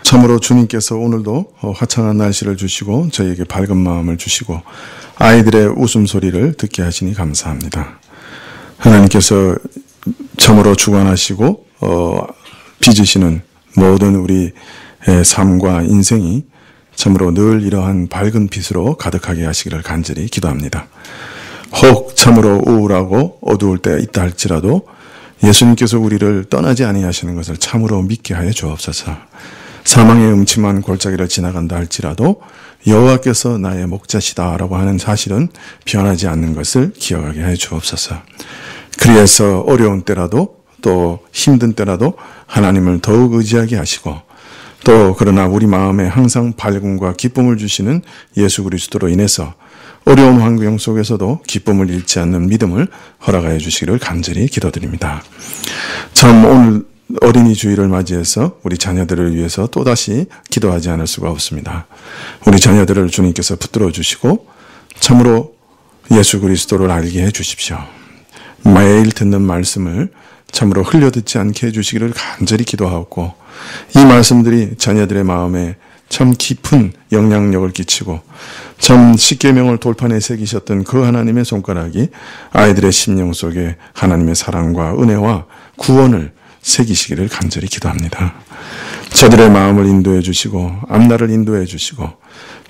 참으로 주님께서 오늘도 화창한 날씨를 주시고 저희에게 밝은 마음을 주시고 아이들의 웃음소리를 듣게 하시니 감사합니다. 하나님께서 참으로 주관하시고 빚으시는 모든 우리 삶과 인생이 참으로 늘 이러한 밝은 빛으로 가득하게 하시기를 간절히 기도합니다. 혹 참으로 우울하고 어두울 때 있다 할지라도 예수님께서 우리를 떠나지 아니하시는 것을 참으로 믿게 하여 주옵소서. 사망의 음침한 골짜기를 지나간다 할지라도 여호와께서 나의 목자시다라고 하는 사실은 변하지 않는 것을 기억하게 하여 주옵소서. 그리해서 어려운 때라도 또 힘든 때라도 하나님을 더욱 의지하게 하시고 또 그러나 우리 마음에 항상 밝음과 기쁨을 주시는 예수 그리스도로 인해서 어려운 환경 속에서도 기쁨을 잃지 않는 믿음을 허락하여 주시기를 간절히 기도드립니다. 참 오늘 어린이 주일을 맞이해서 우리 자녀들을 위해서 또다시 기도하지 않을 수가 없습니다. 우리 자녀들을 주님께서 붙들어 주시고 참으로 예수 그리스도를 알게 해 주십시오. 매일 듣는 말씀을 참으로 흘려듣지 않게 해주시기를 간절히 기도하고 이 말씀들이 자녀들의 마음에 참 깊은 영향력을 끼치고 참 십계명을 돌판에 새기셨던 그 하나님의 손가락이 아이들의 심령 속에 하나님의 사랑과 은혜와 구원을 새기시기를 간절히 기도합니다. 저들의 마음을 인도해 주시고 앞날을 인도해 주시고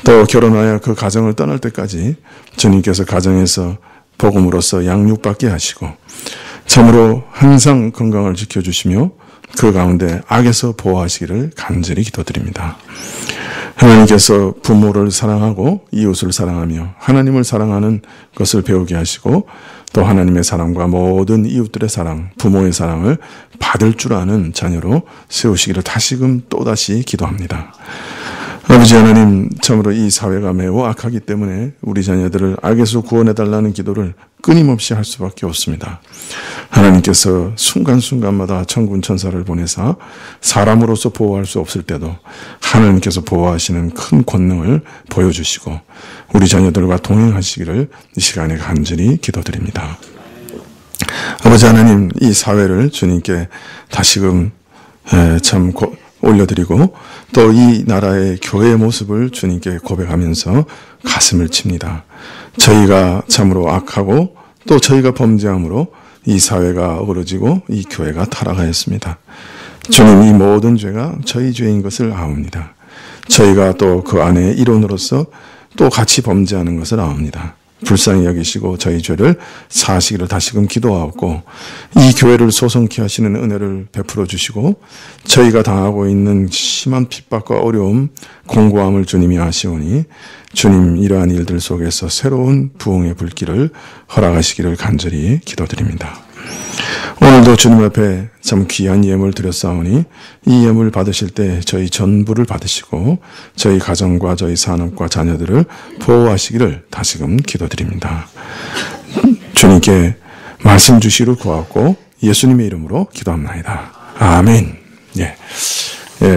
또 결혼하여 그 가정을 떠날 때까지 주님께서 가정에서 복음으로서 양육받게 하시고 참으로 항상 건강을 지켜주시며 그 가운데 악에서 보호하시기를 간절히 기도드립니다. 하나님께서 부모를 사랑하고 이웃을 사랑하며 하나님을 사랑하는 것을 배우게 하시고 또 하나님의 사랑과 모든 이웃들의 사랑, 부모의 사랑을 받을 줄 아는 자녀로 세우시기를 다시금 또다시 기도합니다. 아버지 하나님, 참으로 이 사회가 매우 악하기 때문에 우리 자녀들을 악에서 구원해달라는 기도를 끊임없이 할 수밖에 없습니다. 하나님께서 순간순간마다 천군 천사를 보내사 사람으로서 보호할 수 없을 때도 하나님께서 보호하시는 큰 권능을 보여주시고 우리 자녀들과 동행하시기를 이 시간에 간절히 기도드립니다. 아버지 하나님, 이 사회를 주님께 다시금 참 올려드리고 또 이 나라의 교회의 모습을 주님께 고백하면서 가슴을 칩니다. 저희가 참으로 악하고 또 저희가 범죄함으로 이 사회가 어그러지고 이 교회가 타락하였습니다. 주님, 이 모든 죄가 저희 죄인 것을 아옵니다. 저희가 또 그 안에 일원으로서 또 같이 범죄하는 것을 아옵니다. 불쌍히 여기시고 저희 죄를 사하시기를 다시금 기도하고 이 교회를 소성케 하시는 은혜를 베풀어 주시고 저희가 당하고 있는 심한 핍박과 어려움, 공고함을 주님이 아시오니 주님, 이러한 일들 속에서 새로운 부흥의 불길을 허락하시기를 간절히 기도드립니다. 오늘도 주님 앞에 참 귀한 예물 드렸사오니 이 예물 받으실 때 저희 전부를 받으시고 저희 가정과 저희 산업과 자녀들을 보호하시기를 다시금 기도드립니다. 주님께 말씀 주시기를 구하고 예수님의 이름으로 기도합니다. 아멘.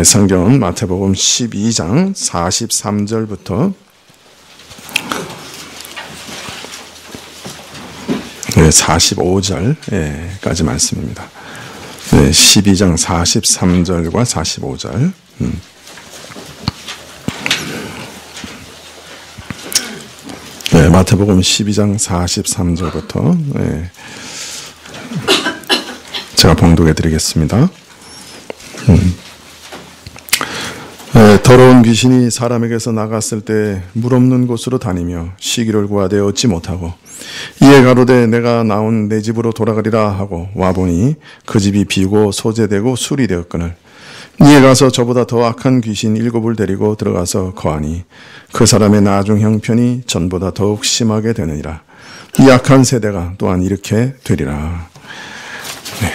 성경은 마태복음 12장 43절부터 45절까지 말씀입니다. 12장 43절과 45절. 마태복음 12장 43절부터 제가 봉독해 드리겠습니다. 더러운 귀신이 사람에게서 나갔을 때 물 없는 곳으로 다니며 쉬기를 구하되 얻지 못하고 이에 가로되 내가 나온 내 집으로 돌아가리라 하고 와보니 그 집이 비고 소재되고 술이 되었거늘 이에 가서 저보다 더 악한 귀신 7을 데리고 들어가서 거하니 그 사람의 나중 형편이 전보다 더욱 심하게 되느니라. 이 악한 세대가 또한 이렇게 되리라. 내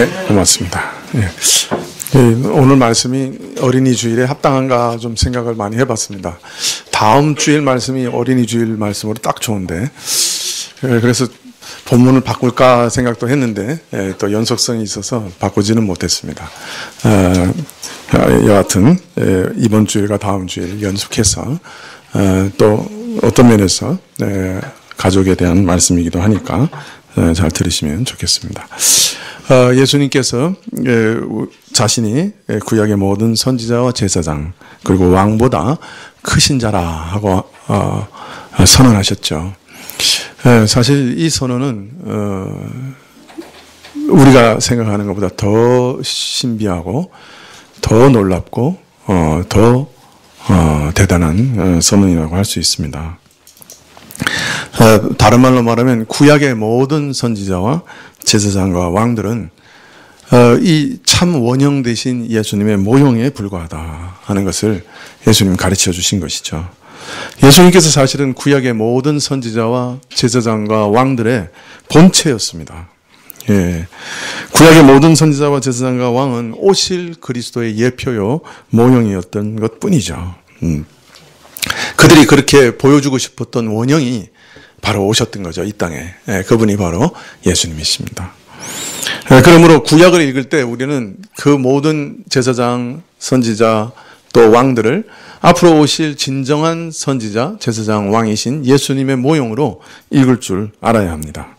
네, 고맙습니다. 예. 오늘 말씀이 어린이 주일에 합당한가 좀 생각을 많이 해봤습니다. 다음 주일 말씀이 어린이 주일 말씀으로 딱 좋은데, 그래서 본문을 바꿀까 생각도 했는데 또 연속성이 있어서 바꾸지는 못했습니다. 여하튼 이번 주일과 다음 주일 연속해서 또 어떤 면에서 가족에 대한 말씀이기도 하니까 잘 들으시면 좋겠습니다. 예수님께서 자신이 구약의 모든 선지자와 제사장 그리고 왕보다 크신 자라 하고 선언하셨죠. 사실 이 선언은 우리가 생각하는 것보다 더 신비하고 더 놀랍고 더 대단한 선언이라고 할 수 있습니다. 다른 말로 말하면 구약의 모든 선지자와 제사장과 왕들은 이 참 원형 되신 예수님의 모형에 불과하다 하는 것을 예수님 가르쳐 주신 것이죠. 예수님께서 사실은 구약의 모든 선지자와 제사장과 왕들의 본체였습니다. 예. 구약의 모든 선지자와 제사장과 왕은 오실 그리스도의 예표요 모형이었던 것 뿐이죠. 그들이 그렇게 보여주고 싶었던 원형이 바로 오셨던 거죠, 이 땅에. 예, 그분이 바로 예수님이십니다. 그러므로 구약을 읽을 때 우리는 그 모든 제사장, 선지자, 또 왕들을 앞으로 오실 진정한 선지자, 제사장, 왕이신 예수님의 모형으로 읽을 줄 알아야 합니다.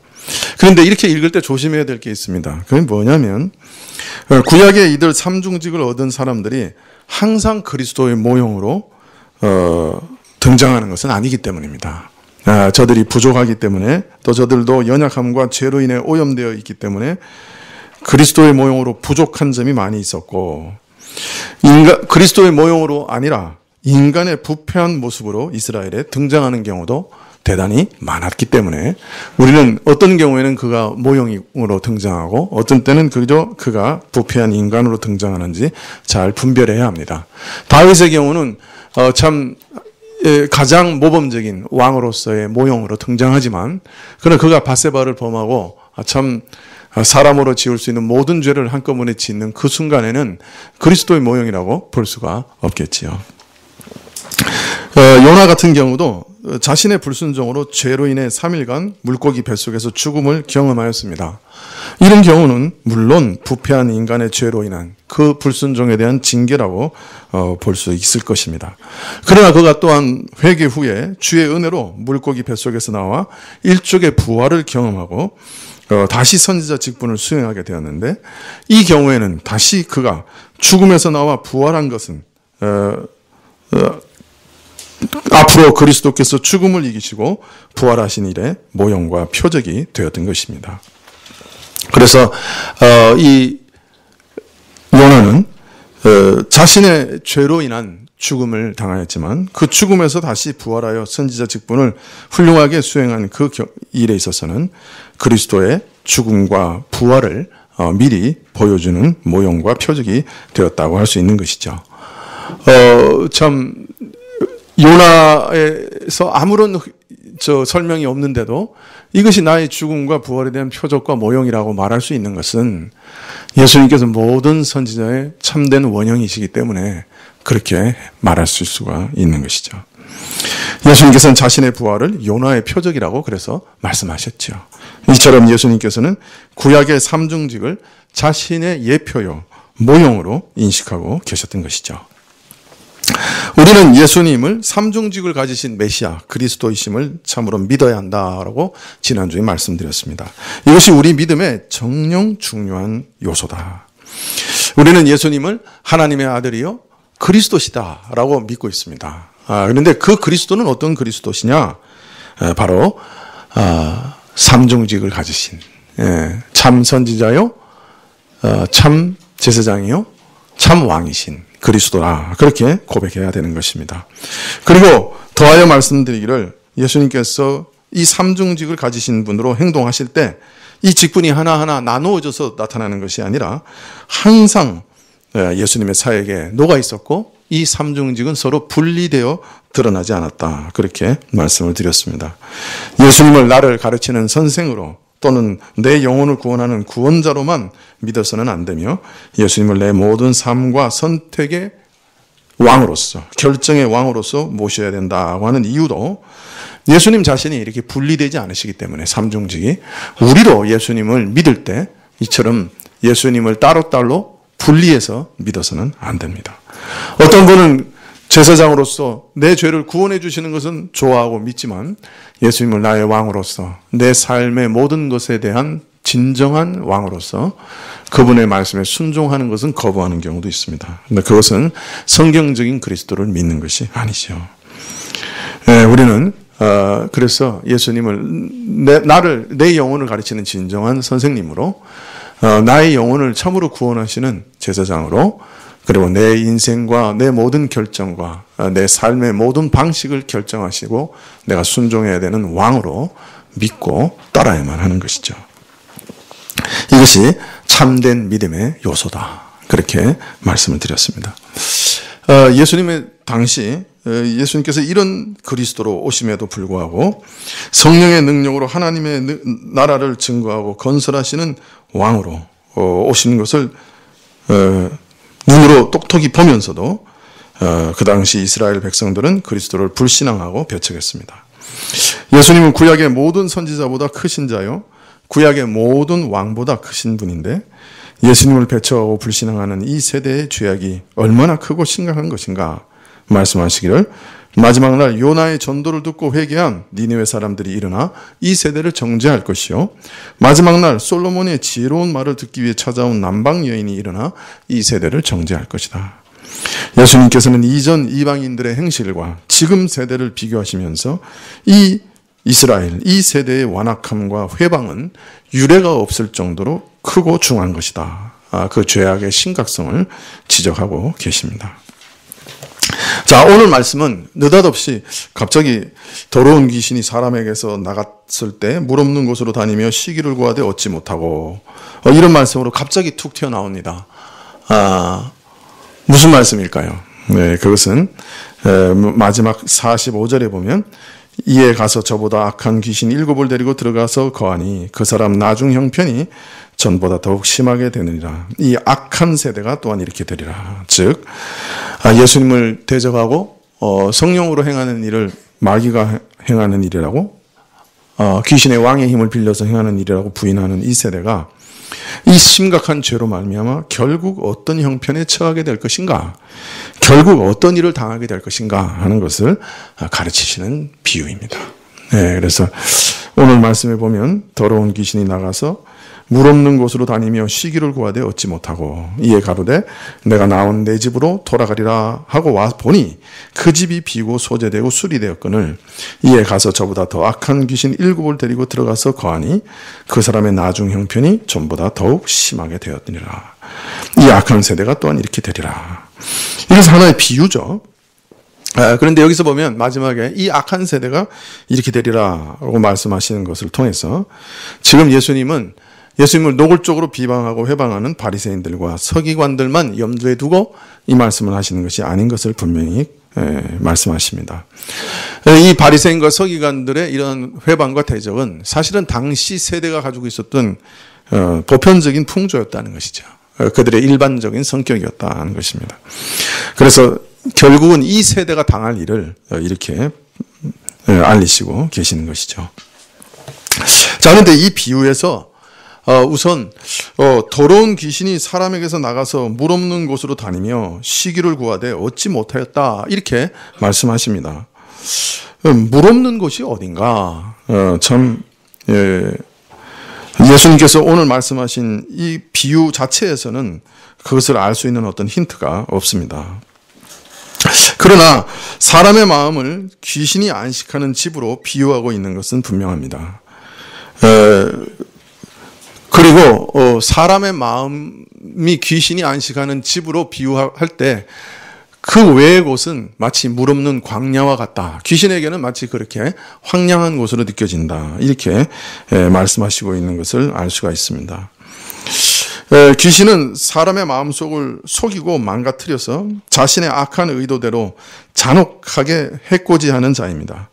그런데 이렇게 읽을 때 조심해야 될 게 있습니다. 그게 뭐냐면 구약의 이들 삼중직을 얻은 사람들이 항상 그리스도의 모형으로 등장하는 것은 아니기 때문입니다. 저들이 부족하기 때문에 또 저들도 연약함과 죄로 인해 오염되어 있기 때문에 그리스도의 모형으로 부족한 점이 많이 있었고 그리스도의 모형으로 아니라 인간의 부패한 모습으로 이스라엘에 등장하는 경우도 대단히 많았기 때문에 우리는 어떤 경우에는 그가 모형으로 등장하고 어떤 때는 그가 부패한 인간으로 등장하는지 잘 분별해야 합니다. 다윗의 경우는 참 가장 모범적인 왕으로서의 모형으로 등장하지만 그러나 그가 밧세바를 범하고 참 사람으로 지을 수 있는 모든 죄를 한꺼번에 짓는 그 순간에는 그리스도의 모형이라고 볼 수가 없겠지요. 요나 같은 경우도 자신의 불순종으로 죄로 인해 3일간 물고기 뱃속에서 죽음을 경험하였습니다. 이런 경우는 물론 부패한 인간의 죄로 인한 그 불순종에 대한 징계라고 볼 수 있을 것입니다. 그러나 그가 또한 회개 후에 주의 은혜로 물고기 뱃속에서 나와 일족의 부활을 경험하고 다시 선지자 직분을 수행하게 되었는데 이 경우에는 다시 그가 죽음에서 나와 부활한 것은 앞으로 그리스도께서 죽음을 이기시고 부활하신 일의 모형과 표적이 되었던 것입니다. 그래서 이 요나는 자신의 죄로 인한 죽음을 당하였지만 그 죽음에서 다시 부활하여 선지자 직분을 훌륭하게 수행한 그 일에 있어서는 그리스도의 죽음과 부활을 미리 보여주는 모형과 표적이 되었다고 할 수 있는 것이죠. 참 요나에서 아무런 설명이 없는데도 이것이 나의 죽음과 부활에 대한 표적과 모형이라고 말할 수 있는 것은 예수님께서 모든 선지자의 참된 원형이시기 때문에 그렇게 말할 수가 있는 것이죠. 예수님께서는 자신의 부활을 요나의 표적이라고 그래서 말씀하셨죠. 이처럼 예수님께서는 구약의 삼중직을 자신의 예표요, 모형으로 인식하고 계셨던 것이죠. 우리는 예수님을 삼중직을 가지신 메시아 그리스도이심을 참으로 믿어야 한다라고 지난주에 말씀드렸습니다. 이것이 우리 믿음의 정령 중요한 요소다. 우리는 예수님을 하나님의 아들이요 그리스도시다라고 믿고 있습니다. 그런데 그 그리스도는 어떤 그리스도시냐? 바로 삼중직을 가지신 참 선지자요, 참 제사장이요, 참 왕이신 그리스도라 그렇게 고백해야 되는 것입니다. 그리고 더하여 말씀드리기를 예수님께서 이 삼중직을 가지신 분으로 행동하실 때 이 직분이 하나하나 나누어져서 나타나는 것이 아니라 항상 예수님의 사역에 녹아 있었고 이 삼중직은 서로 분리되어 드러나지 않았다. 그렇게 말씀을 드렸습니다. 예수님을 나를 가르치는 선생으로 또는 내 영혼을 구원하는 구원자로만 믿어서는 안 되며 예수님을 내 모든 삶과 선택의 왕으로서, 결정의 왕으로서 모셔야 된다고 하는 이유도 예수님 자신이 이렇게 분리되지 않으시기 때문에, 삼중직이 우리도 예수님을 믿을 때 이처럼 예수님을 따로따로 분리해서 믿어서는 안 됩니다. 어떤 분은 제사장으로서 내 죄를 구원해 주시는 것은 좋아하고 믿지만 예수님을 나의 왕으로서, 내 삶의 모든 것에 대한 진정한 왕으로서 그분의 말씀에 순종하는 것은 거부하는 경우도 있습니다. 근데 그것은 성경적인 그리스도를 믿는 것이 아니죠. 우리는 그래서 예수님을 내 영혼을 가르치는 진정한 선생님으로, 나의 영혼을 참으로 구원하시는 제사장으로, 그리고 내 인생과 내 모든 결정과 내 삶의 모든 방식을 결정하시고 내가 순종해야 되는 왕으로 믿고 따라야만 하는 것이죠. 이것이 참된 믿음의 요소다. 그렇게 말씀을 드렸습니다. 예수님의 당시 예수님께서 이런 그리스도로 오심에도 불구하고 성령의 능력으로 하나님의 나라를 증거하고 건설하시는 왕으로 오신 것을 눈으로 똑똑히 보면서도 그 당시 이스라엘 백성들은 그리스도를 불신앙하고 배척했습니다. 예수님은 구약의 모든 선지자보다 크신 자요, 구약의 모든 왕보다 크신 분인데 예수님을 배척하고 불신앙하는 이 세대의 죄악이 얼마나 크고 심각한 것인가 말씀하시기를, 마지막 날 요나의 전도를 듣고 회개한 니느웨 사람들이 일어나 이 세대를 정죄할 것이요, 마지막 날 솔로몬의 지혜로운 말을 듣기 위해 찾아온 남방 여인이 일어나 이 세대를 정죄할 것이다. 예수님께서는 이전 이방인들의 행실과 지금 세대를 비교하시면서 이 이스라엘, 이 세대의 완악함과 회방은 유례가 없을 정도로 크고 중한 것이다. 그 죄악의 심각성을 지적하고 계십니다. 자, 오늘 말씀은 느닷없이 갑자기 더러운 귀신이 사람에게서 나갔을 때 물 없는 곳으로 다니며 시기를 구하되 얻지 못하고, 이런 말씀으로 갑자기 툭 튀어나옵니다. 무슨 말씀일까요? 네, 그것은 마지막 45절에 보면 이에 가서 저보다 악한 귀신 7을 데리고 들어가서 거하니 그 사람 나중 형편이 전보다 더욱 심하게 되느니라. 이 악한 세대가 또한 이렇게 되리라. 즉 예수님을 대적하고 성령으로 행하는 일을 마귀가 행하는 일이라고, 귀신의 왕의 힘을 빌려서 행하는 일이라고 부인하는 이 세대가 이 심각한 죄로 말미암아 결국 어떤 형편에 처하게 될 것인가, 결국 어떤 일을 당하게 될 것인가 하는 것을 가르치시는 비유입니다. 네, 그래서 오늘 말씀에 보면 더러운 귀신이 나가서 물 없는 곳으로 다니며 쉬기를 구하되 얻지 못하고 이에 가로되 내가 나온 내 집으로 돌아가리라 하고 와 보니 그 집이 비고 소재되고 수리되었거늘 이에 가서 저보다 더 악한 귀신 7을 데리고 들어가서 거하니 그 사람의 나중 형편이 전보다 더욱 심하게 되었느니라. 이 악한 세대가 또한 이렇게 되리라. 이것은 하나의 비유죠. 그런데 여기서 보면 마지막에 이 악한 세대가 이렇게 되리라고 말씀하시는 것을 통해서 지금 예수님을 노골적으로 비방하고 회방하는 바리새인들과 서기관들만 염두에 두고 이 말씀을 하시는 것이 아닌 것을 분명히 말씀하십니다. 이 바리새인과 서기관들의 이런 회방과 대적은 사실은 당시 세대가 가지고 있었던 보편적인 풍조였다는 것이죠. 그들의 일반적인 성격이었다는 것입니다. 그래서 결국은 이 세대가 당할 일을 이렇게 알리시고 계시는 것이죠. 자, 그런데 이 비유에서 우선 더러운 귀신이 사람에게서 나가서 물 없는 곳으로 다니며 쉬기를 구하되 얻지 못하였다 이렇게 말씀하십니다. 물 없는 곳이 어딘가? 예수님께서 오늘 말씀하신 이 비유 자체에서는 그것을 알 수 있는 어떤 힌트가 없습니다. 그러나 사람의 마음을 귀신이 안식하는 집으로 비유하고 있는 것은 분명합니다. 그리고 사람의 마음이 귀신이 안식하는 집으로 비유할 때 그 외의 곳은 마치 물 없는 광야와 같다. 귀신에게는 마치 그렇게 황량한 곳으로 느껴진다. 이렇게 말씀하시고 있는 것을 알 수가 있습니다. 귀신은 사람의 마음속을 속이고 망가뜨려서 자신의 악한 의도대로 잔혹하게 해코지하는 자입니다.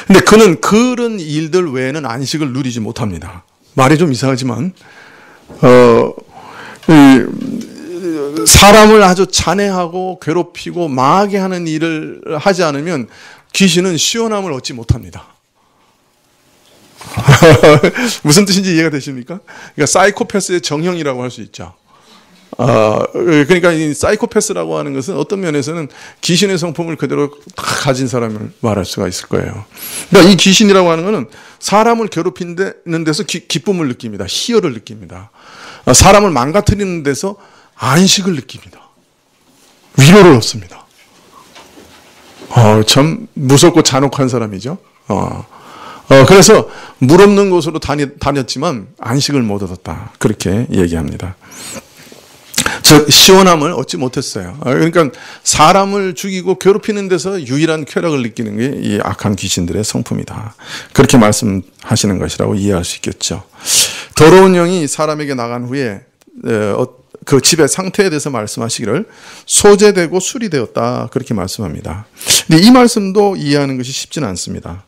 근데 그는 그런 일들 외에는 안식을 누리지 못합니다. 말이 좀 이상하지만 사람을 아주 잔해하고 괴롭히고 망하게 하는 일을 하지 않으면 귀신은 시원함을 얻지 못합니다. 무슨 뜻인지 이해가 되십니까? 그러니까 사이코패스의 정형이라고 할 수 있죠. 그러니까 이 사이코패스라고 하는 것은 어떤 면에서는 귀신의 성품을 그대로 다 가진 사람을 말할 수가 있을 거예요. 그러니까 이 귀신이라고 하는 것은 사람을 괴롭히는 데서 기쁨을 느낍니다. 희열을 느낍니다. 사람을 망가뜨리는 데서 안식을 느낍니다. 위로를 얻습니다. 참 무섭고 잔혹한 사람이죠. 그래서 물 없는 곳으로 다녔지만 안식을 못 얻었다. 그렇게 얘기합니다. 즉 시원함을 얻지 못했어요. 그러니까 사람을 죽이고 괴롭히는 데서 유일한 쾌락을 느끼는 게 이 악한 귀신들의 성품이다. 그렇게 말씀하시는 것이라고 이해할 수 있겠죠. 더러운 영이 사람에게 나간 후에 그 집의 상태에 대해서 말씀하시기를 소재되고 수리되었다. 그렇게 말씀합니다. 근데 이 말씀도 이해하는 것이 쉽지는 않습니다.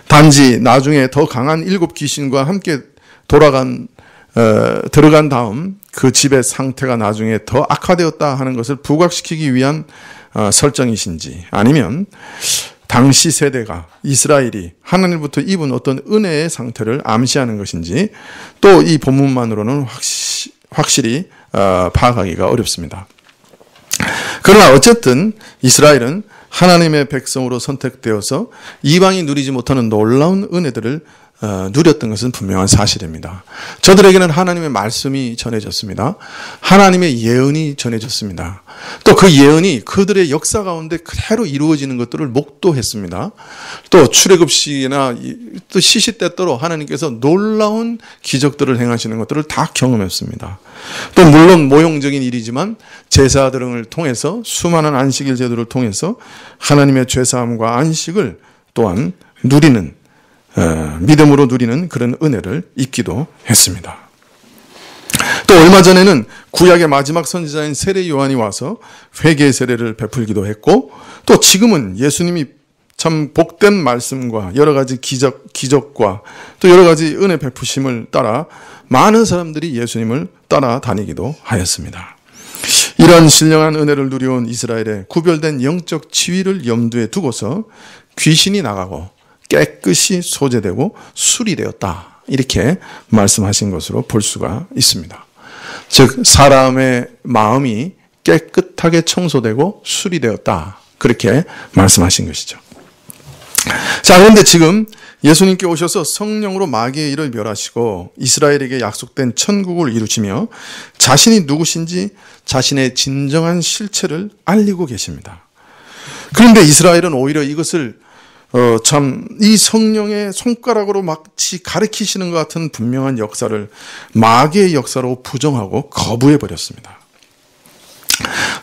단지 나중에 더 강한 7 귀신과 함께 들어간 다음 그 집의 상태가 나중에 더 악화되었다 하는 것을 부각시키기 위한 설정이신지, 아니면 당시 세대가 이스라엘이 하나님부터 입은 어떤 은혜의 상태를 암시하는 것인지 또 이 본문만으로는 확실히 파악하기가 어렵습니다. 그러나 어쨌든 이스라엘은 하나님의 백성으로 선택되어서 이방이 누리지 못하는 놀라운 은혜들을 누렸던 것은 분명한 사실입니다. 저들에게는 하나님의 말씀이 전해졌습니다. 하나님의 예언이 전해졌습니다. 또 그 예언이 그들의 역사 가운데 그대로 이루어지는 것들을 목도했습니다. 또 출애굽시나 또 시시때때로 하나님께서 놀라운 기적들을 행하시는 것들을 다 경험했습니다. 또 물론 모형적인 일이지만 제사 등을 통해서 수많은 안식일 제도를 통해서 하나님의 죄사함과 안식을 또한 누리는, 믿음으로 누리는 그런 은혜를 입기도 했습니다. 또 얼마 전에는 구약의 마지막 선지자인 세례 요한이 와서 회개의 세례를 베풀기도 했고, 또 지금은 예수님이 참 복된 말씀과 여러 가지 기적과 또 여러 가지 은혜 베푸심을 따라 많은 사람들이 예수님을 따라다니기도 하였습니다. 이런 신령한 은혜를 누려온 이스라엘의 구별된 영적 지위를 염두에 두고서 귀신이 나가고 깨끗이 소재되고 수리되었다. 이렇게 말씀하신 것으로 볼 수가 있습니다. 즉 사람의 마음이 깨끗하게 청소되고 수리되었다. 그렇게 말씀하신 것이죠. 자, 그런데 지금 예수님께 오셔서 성령으로 마귀의 일을 멸하시고 이스라엘에게 약속된 천국을 이루시며 자신이 누구신지 자신의 진정한 실체를 알리고 계십니다. 그런데 이스라엘은 오히려 이것을 이 성령의 손가락으로 마치 가르치시는 것 같은 분명한 역사를 마귀의 역사로 부정하고 거부해버렸습니다.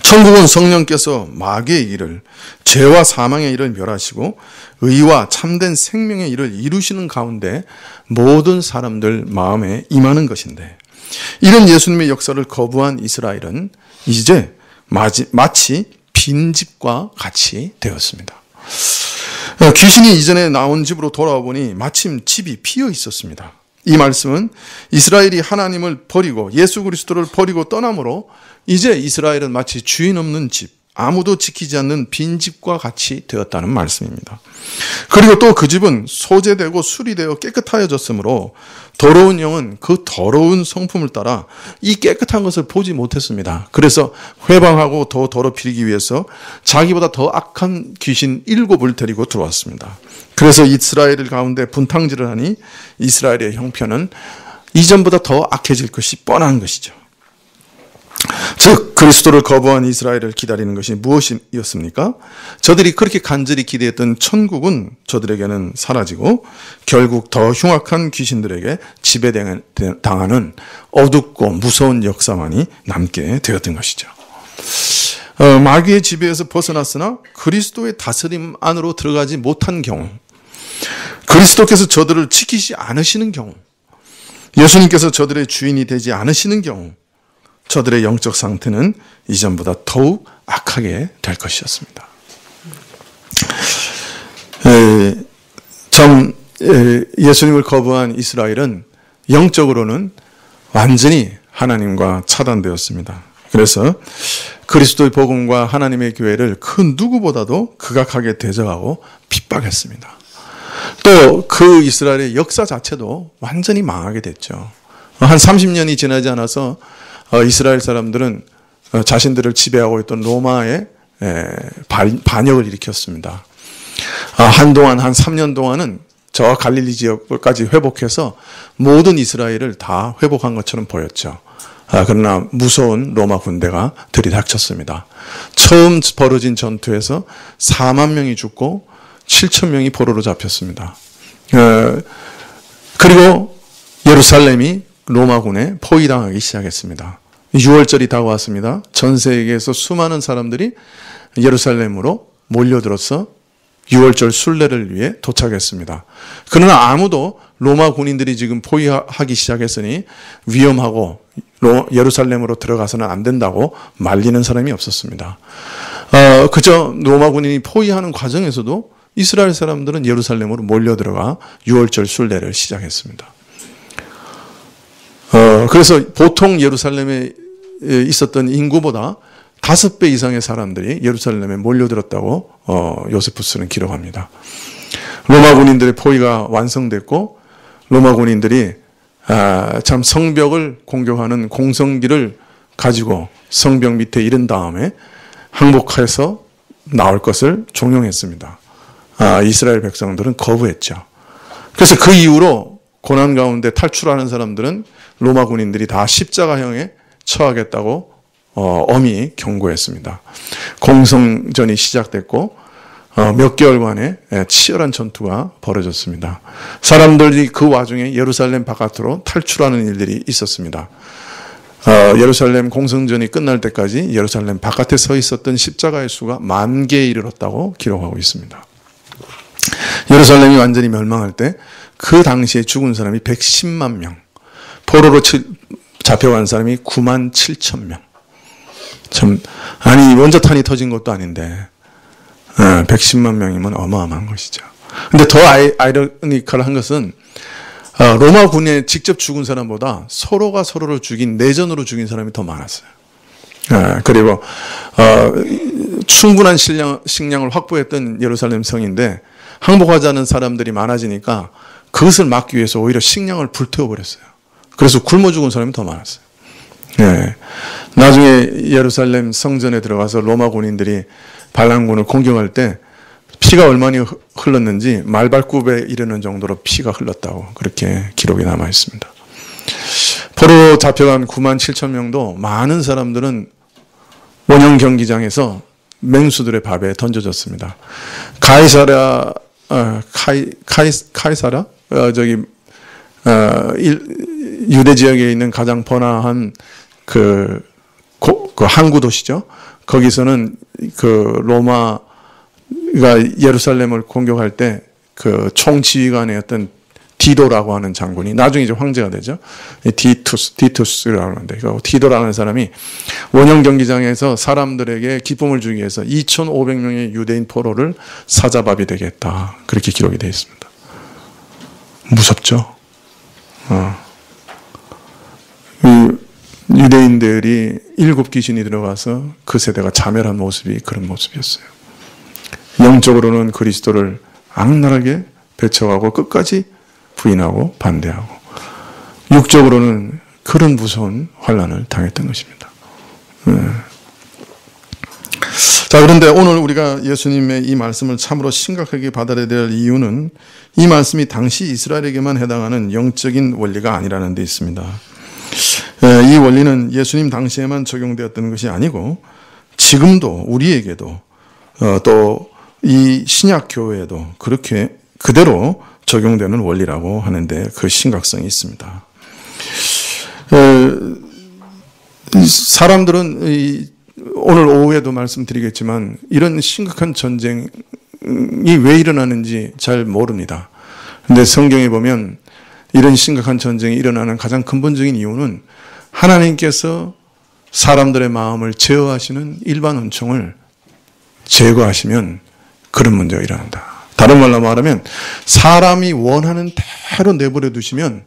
천국은 성령께서 마귀의 일을, 죄와 사망의 일을 멸하시고 의와 참된 생명의 일을 이루시는 가운데 모든 사람들 마음에 임하는 것인데, 이런 예수님의 역사를 거부한 이스라엘은 이제 마치 빈집과 같이 되었습니다. 귀신이 이전에 나온 집으로 돌아와 보니 마침 집이 비어 있었습니다. 이 말씀은 이스라엘이 하나님을 버리고 예수 그리스도를 버리고 떠남으로 이제 이스라엘은 마치 주인 없는 집, 아무도 지키지 않는 빈집과 같이 되었다는 말씀입니다. 그리고 또 그 집은 소재되고 수리되어 깨끗하여졌으므로 더러운 영은 그 더러운 성품을 따라 이 깨끗한 것을 보지 못했습니다. 그래서 회방하고 더 더럽히기 위해서 자기보다 더 악한 귀신 7을 데리고 들어왔습니다. 그래서 이스라엘 가운데 분탕질을 하니 이스라엘의 형편은 이전보다 더 악해질 것이 뻔한 것이죠. 즉 그리스도를 거부한 이스라엘을 기다리는 것이 무엇이었습니까? 저들이 그렇게 간절히 기대했던 천국은 저들에게는 사라지고 결국 더 흉악한 귀신들에게 지배당하는 어둡고 무서운 역사만이 남게 되었던 것이죠. 마귀의 지배에서 벗어났으나 그리스도의 다스림 안으로 들어가지 못한 경우, 그리스도께서 저들을 지키지 않으시는 경우, 예수님께서 저들의 주인이 되지 않으시는 경우 저들의 영적 상태는 이전보다 더욱 악하게 될 것이었습니다. 예수님을 거부한 이스라엘은 영적으로는 완전히 하나님과 차단되었습니다. 그래서 그리스도의 복음과 하나님의 교회를 그 누구보다도 극악하게 대적하고 핍박했습니다. 또 그 이스라엘의 역사 자체도 완전히 망하게 됐죠. 한 30년이 지나지 않아서 이스라엘 사람들은 자신들을 지배하고 있던 로마의 반역을 일으켰습니다. 한동안 한 3년 동안은 저 갈릴리 지역까지 회복해서 모든 이스라엘을 다 회복한 것처럼 보였죠. 그러나 무서운 로마 군대가 들이닥쳤습니다. 처음 벌어진 전투에서 4만 명이 죽고 7천 명이 포로로 잡혔습니다. 그리고 예루살렘이 로마군에 포위당하기 시작했습니다. 6월절이 다가왔습니다. 전 세계에서 수많은 사람들이 예루살렘으로 몰려들어서 6월절 순례를 위해 도착했습니다. 그러나 아무도 로마 군인들이 지금 포위하기 시작했으니 위험하고 예루살렘으로 들어가서는 안 된다고 말리는 사람이 없었습니다. 그저 로마 군인이 포위하는 과정에서도 이스라엘 사람들은 예루살렘으로 몰려들어가 6월절 순례를 시작했습니다. 그래서 보통 예루살렘에 있었던 인구보다 5배 이상의 사람들이 예루살렘에 몰려들었다고 요세푸스는 기록합니다. 로마 군인들의 포위가 완성됐고 로마 군인들이 참 성벽을 공격하는 공성기를 가지고 성벽 밑에 이른 다음에 항복해서 나올 것을 종용했습니다. 이스라엘 백성들은 거부했죠. 그래서 그 이후로 고난 가운데 탈출하는 사람들은 로마 군인들이 다 십자가형에 처하겠다고 엄히 경고했습니다. 공성전이 시작됐고 몇 개월간의 치열한 전투가 벌어졌습니다. 사람들이 그 와중에 예루살렘 바깥으로 탈출하는 일들이 있었습니다. 예루살렘 공성전이 끝날 때까지 예루살렘 바깥에 서 있었던 십자가의 수가 10,000개에 이르렀다고 기록하고 있습니다. 예루살렘이 완전히 멸망할 때 그 당시에 죽은 사람이 110만 명, 포로로 잡혀간 사람이 97,000명. 참, 아니, 원자탄이 터진 것도 아닌데, 110만 명이면 어마어마한 것이죠. 근데 더 아이러니컬한 것은, 로마 군에 직접 죽은 사람보다 서로가 서로를 죽인, 내전으로 죽인 사람이 더 많았어요. 그리고, 충분한 식량을 확보했던 예루살렘 성인데, 항복하지 않은 사람들이 많아지니까 그것을 막기 위해서 오히려 식량을 불태워버렸어요. 그래서 굶어 죽은 사람이 더 많았어요. 나중에 예루살렘 성전에 들어가서 로마 군인들이 반란군을 공격할 때 피가 얼마나 흘렀는지 말발굽에 이르는 정도로 피가 흘렀다고 그렇게 기록이 남아 있습니다. 포로로 잡혀간 97,000명도 많은 사람들은 원형 경기장에서 맹수들의 밥에 던져졌습니다. 카이사라 유대 지역에 있는 가장 번화한 그 항구 도시죠. 거기서는 그 로마가 예루살렘을 공격할 때 그 총지휘관이었던 디도라고 하는 장군이 나중에 이제 황제가 되죠. 디투스라고 하는데 그 디도라는 사람이 원형 경기장에서 사람들에게 기쁨을 주기 위해서 2,500명의 유대인 포로를 사자밥이 되게 했다. 그렇게 기록이 되어 있습니다. 무섭죠. 유대인들이 7 귀신이 들어가서 그 세대가 자멸한 모습이 그런 모습이었어요. 영적으로는 그리스도를 악랄하게 배척하고 끝까지 부인하고 반대하고 육적으로는 그런 무서운 환난을 당했던 것입니다. 자, 그런데 오늘 우리가 예수님의 이 말씀을 참으로 심각하게 받아들여야 될 이유는 이 말씀이 당시 이스라엘에게만 해당하는 영적인 원리가 아니라는 데 있습니다. 이 원리는 예수님 당시에만 적용되었던 것이 아니고 지금도 우리에게도 또 이 신약 교회에도 그렇게 그대로 적용되는 원리라고 하는데 그 심각성이 있습니다. 사람들은 오늘 오후에도 말씀드리겠지만 이런 심각한 전쟁이 왜 일어나는지 잘 모릅니다. 그런데 성경에 보면 이런 심각한 전쟁이 일어나는 가장 근본적인 이유는 하나님께서 사람들의 마음을 제어하시는 일반 은총을 제거하시면 그런 문제가 일어난다. 다른 말로 말하면 사람이 원하는 대로 내버려 두시면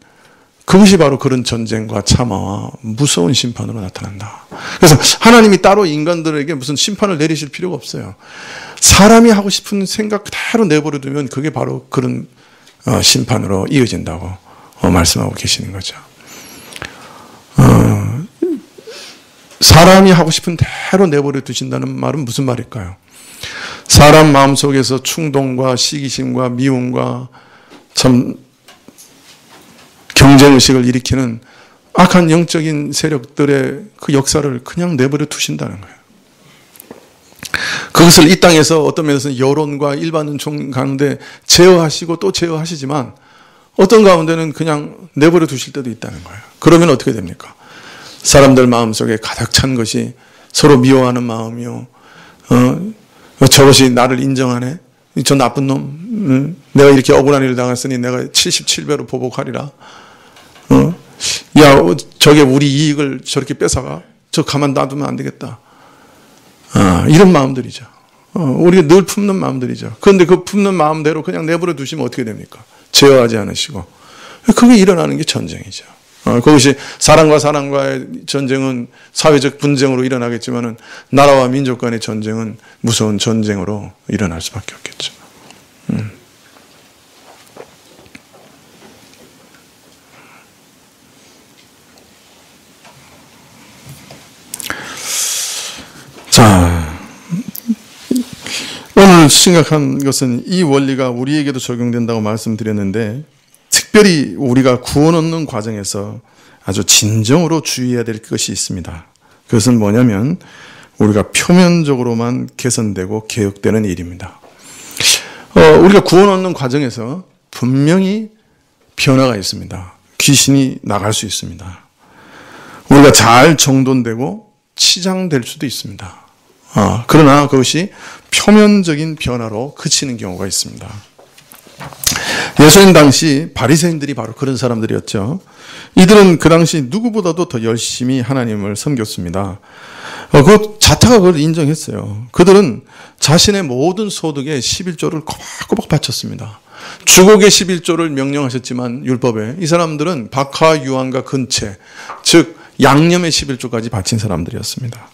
그것이 바로 그런 전쟁과 참화와 무서운 심판으로 나타난다. 그래서 하나님이 따로 인간들에게 무슨 심판을 내리실 필요가 없어요. 사람이 하고 싶은 생각 그대로 내버려 두면 그게 바로 그런 심판으로 이어진다고 말씀하고 계시는 거죠. 사람이 하고 싶은 대로 내버려 두신다는 말은 무슨 말일까요? 사람 마음속에서 충동과 시기심과 미움과 참 경쟁의식을 일으키는 악한 영적인 세력들의 그 역사를 그냥 내버려 두신다는 거예요. 그것을 이 땅에서 어떤 면에서는 여론과 일반 종 가운데 제어하시고 또 제어하시지만 어떤 가운데는 그냥 내버려 두실 때도 있다는 거예요. 그러면 어떻게 됩니까? 사람들 마음속에 가득 찬 것이 서로 미워하는 마음이요. 저것이 나를 인정하네. 저 나쁜 놈. 내가 이렇게 억울한 일을 당했으니 내가 77배로 보복하리라. 야, 저게 우리 이익을 저렇게 뺏어가. 저 가만 놔두면 안 되겠다. 이런 마음들이죠. 우리가 늘 품는 마음들이죠. 그런데 그 품는 마음대로 그냥 내버려 두시면 어떻게 됩니까? 제어하지 않으시고. 그게 일어나는 게 전쟁이죠. 그것이 사람과 사람과의 전쟁은 사회적 분쟁으로 일어나겠지만은 나라와 민족 간의 전쟁은 무서운 전쟁으로 일어날 수밖에 없겠죠. 자, 오늘 심각한 것은 이 원리가 우리에게도 적용된다고 말씀드렸는데 특별히 우리가 구원 얻는 과정에서 아주 진정으로 주의해야 될 것이 있습니다. 그것은 뭐냐면 우리가 표면적으로만 개선되고 개혁되는 일입니다. 우리가 구원 얻는 과정에서 분명히 변화가 있습니다. 귀신이 나갈 수 있습니다. 우리가 잘 정돈되고 치장될 수도 있습니다. 그러나 그것이 표면적인 변화로 그치는 경우가 있습니다. 예수님 당시 바리새인들이 바로 그런 사람들이었죠. 이들은 그 당시 누구보다도 더 열심히 하나님을 섬겼습니다. 그 자타가 그걸 인정했어요. 그들은 자신의 모든 소득의 11조를 꼬박꼬박 바쳤습니다. 주곡의 11조를 명령하셨지만 율법에 이 사람들은 박하, 유황과 근체, 즉 양념의 11조까지 바친 사람들이었습니다.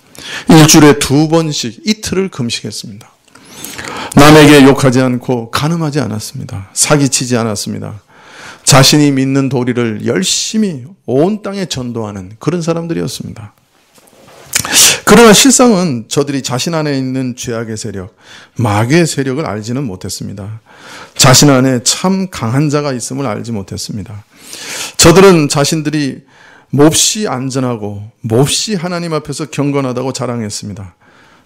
일주일에 2번씩 이틀을 금식했습니다. 남에게 욕하지 않고 간음하지 않았습니다. 사기치지 않았습니다. 자신이 믿는 도리를 열심히 온 땅에 전도하는 그런 사람들이었습니다. 그러나 실상은 저들이 자신 안에 있는 죄악의 세력, 마귀의 세력을 알지는 못했습니다. 자신 안에 참 강한 자가 있음을 알지 못했습니다. 저들은 자신들이 몹시 안전하고 몹시 하나님 앞에서 경건하다고 자랑했습니다.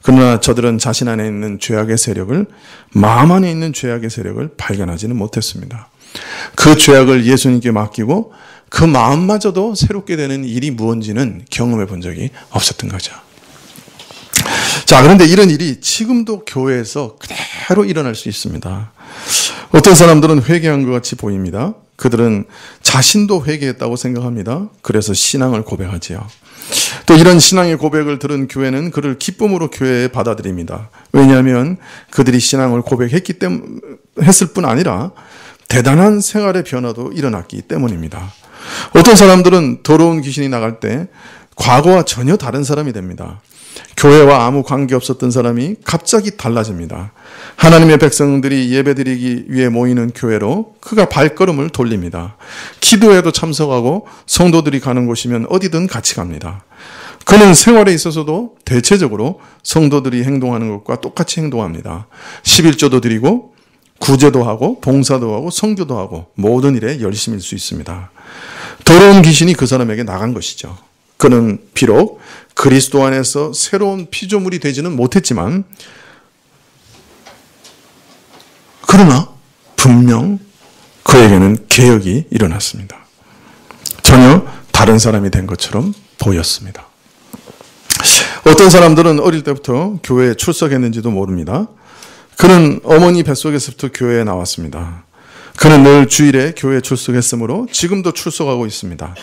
그러나 저들은 자신 안에 있는 죄악의 세력을, 마음 안에 있는 죄악의 세력을 발견하지는 못했습니다. 그 죄악을 예수님께 맡기고 그 마음마저도 새롭게 되는 일이 무언지는 경험해 본 적이 없었던 거죠. 자, 그런데 이런 일이 지금도 교회에서 그대로 일어날 수 있습니다. 어떤 사람들은 회개한 것 같이 보입니다. 그들은 자신도 회개했다고 생각합니다. 그래서 신앙을 고백하지요. 또 이런 신앙의 고백을 들은 교회는 그를 기쁨으로 교회에 받아들입니다. 왜냐하면 그들이 신앙을 했을 뿐 아니라 대단한 생활의 변화도 일어났기 때문입니다. 어떤 사람들은 더러운 귀신이 나갈 때 과거와 전혀 다른 사람이 됩니다. 교회와 아무 관계 없었던 사람이 갑자기 달라집니다. 하나님의 백성들이 예배드리기 위해 모이는 교회로 그가 발걸음을 돌립니다. 기도회도 참석하고 성도들이 가는 곳이면 어디든 같이 갑니다. 그는 생활에 있어서도 대체적으로 성도들이 행동하는 것과 똑같이 행동합니다. 11조도 드리고 구제도 하고 봉사도 하고 선교도 하고 모든 일에 열심일 수 있습니다. 더러운 귀신이 그 사람에게 나간 것이죠. 그는 비록 그리스도 안에서 새로운 피조물이 되지는 못했지만 그러나 분명 그에게는 개혁이 일어났습니다. 전혀 다른 사람이 된 것처럼 보였습니다. 어떤 사람들은 어릴 때부터 교회에 출석했는지도 모릅니다. 그는 어머니 뱃속에서부터 교회에 나왔습니다. 그는 늘 주일에 교회에 출석했으므로 지금도 출석하고 있습니다.